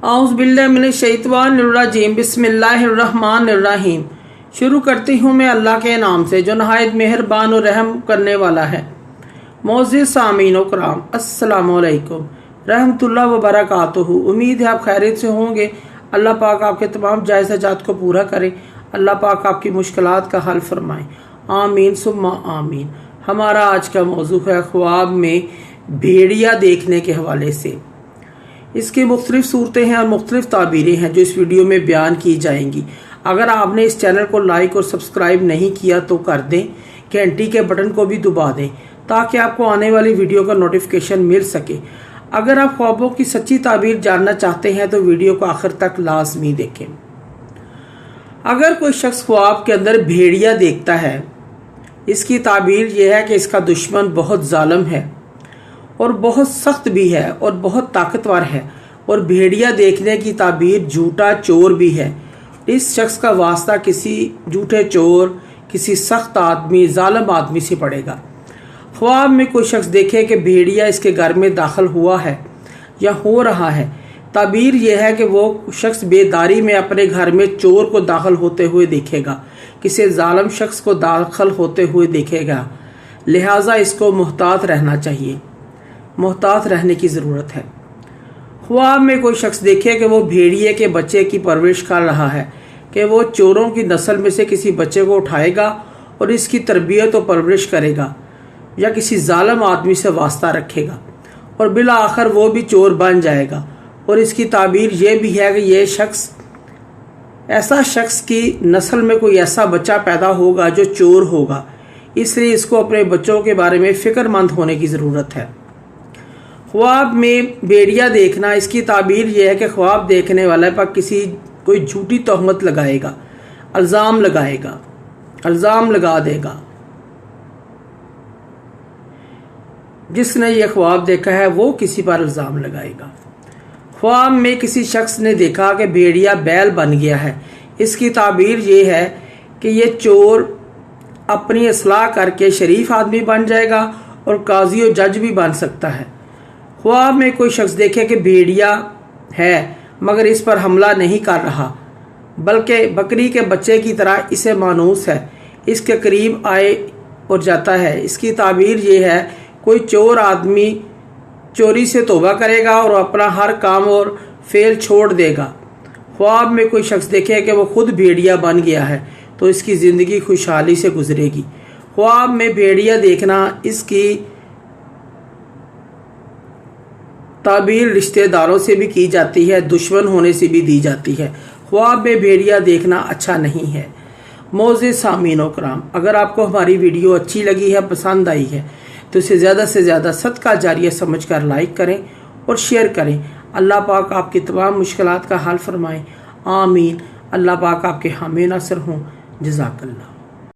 औज़ बिल्लाहि मिनश्शैतानिर्रजीम बिस्मिल्लाहिर्रहमानिर्रहीम। शुरू करती हूँ मैं अल्लाह के नाम से जो नहायत मेहरबान और रहम करने वाला है। मोअज़्ज़िज़ सामीन व कराम, अस्सलामु अलैकुम रहमतुल्लाह व बरकातुहू। उम्मीद है आप खैरियत से होंगे। अल्लाह पाक आपके तमाम जायज़ हाजात को पूरा करे। अल्लाह पाक आपकी मुश्किलात का हल फरमाए। आमीन सुम्मा आमीन। हमारा आज का मौजू है ख्वाब में भेड़िया देखने के हवाले से। इसकी मुख्तलिफ सूरतें हैं और मुख्तलिफ ताबीरें हैं जो इस वीडियो में बयान की जाएंगी। अगर आपने इस चैनल को लाइक और सब्सक्राइब नहीं किया तो कर दें, घंटी के बटन को भी दबा दें ताकि आपको आने वाली वीडियो का नोटिफिकेशन मिल सके। अगर आप ख्वाबों की सच्ची ताबीर जानना चाहते हैं तो वीडियो को आखिर तक लाजमी देखें। अगर कोई शख्स ख्वाब के अंदर भेड़िया देखता है, इसकी ताबीर यह है कि इसका दुश्मन बहुत जालिम है और बहुत सख्त भी है और बहुत ताकतवर है, और भेड़िया देखने की ताबीर झूठा चोर भी है। इस शख्स का वास्ता किसी झूठे चोर, किसी सख्त आदमी, जालिम आदमी से पड़ेगा। ख्वाब में कोई शख्स देखे कि भेड़िया इसके घर में दाखिल हुआ है या हो रहा है, ताबीर यह है कि वो शख्स बेदारी में अपने घर में चोर को दाखिल होते हुए देखेगा, किसी जालिम शख्स को दाखिल होते हुए देखेगा। लिहाजा इसको मुहतात रहना चाहिए, मुहतात रहने की ज़रूरत है। ख्वाब में कोई शख्स देखे कि वो भेड़िए के बच्चे की परवरिश कर रहा है, कि वो चोरों की नस्ल में से किसी बच्चे को उठाएगा और इसकी तरबियत और परवरिश करेगा, या किसी जालिम आदमी से वास्ता रखेगा और बिला आखिर वो भी चोर बन जाएगा। और इसकी ताबीर ये भी है कि ये शख्स, ऐसा शख्स की नस्ल में कोई ऐसा बच्चा पैदा होगा जो चोर होगा, इसलिए इसको अपने बच्चों के बारे में फ़िक्रमंद होने की ज़रूरत है। ख्वाब में भेड़िया देखना, इसकी ताबीर यह है कि ख्वाब देखने वाला पर कोई झूठी तोहमत लगाएगा, इल्ज़ाम लगाएगा, इल्ज़ाम लगा देगा। जिसने यह ख्वाब देखा है वो किसी पर इल्ज़ाम लगाएगा। ख्वाब में किसी शख्स ने देखा कि भेड़िया बैल बन गया है, इसकी ताबीर ये है कि ये चोर अपनी असलाह करके शरीफ आदमी बन जाएगा और काजी और जज भी बन सकता है। ख्वाब में कोई शख्स देखे कि भेड़िया है मगर इस पर हमला नहीं कर रहा, बल्कि बकरी के बच्चे की तरह इसे मानूस है, इसके करीब आए और जाता है, इसकी ताबीर ये है कोई चोर आदमी चोरी से तौबा करेगा और अपना हर काम और फेल छोड़ देगा। ख्वाब में कोई शख्स देखे कि वो खुद भेड़िया बन गया है तो इसकी ज़िंदगी खुशहाली से गुजरेगी। ख्वाब में भेड़िया देखना, इसकी ताबीर रिश्तेदारों से भी की जाती है, दुश्मन होने से भी दी जाती है। ख्वाब में भेड़िया देखना अच्छा नहीं है। मोअज़्ज़िज़ सामीन व कराम, अगर आपको हमारी वीडियो अच्छी लगी है, पसंद आई है, तो इसे ज़्यादा से ज़्यादा सदका जारिया समझकर लाइक करें और शेयर करें। अल्लाह पाक आपकी तमाम मुश्किलात का हल फरमाएँ। आमीन। अल्लाह पाक आपके हामी नासिर हों। जज़ाकल्लाह।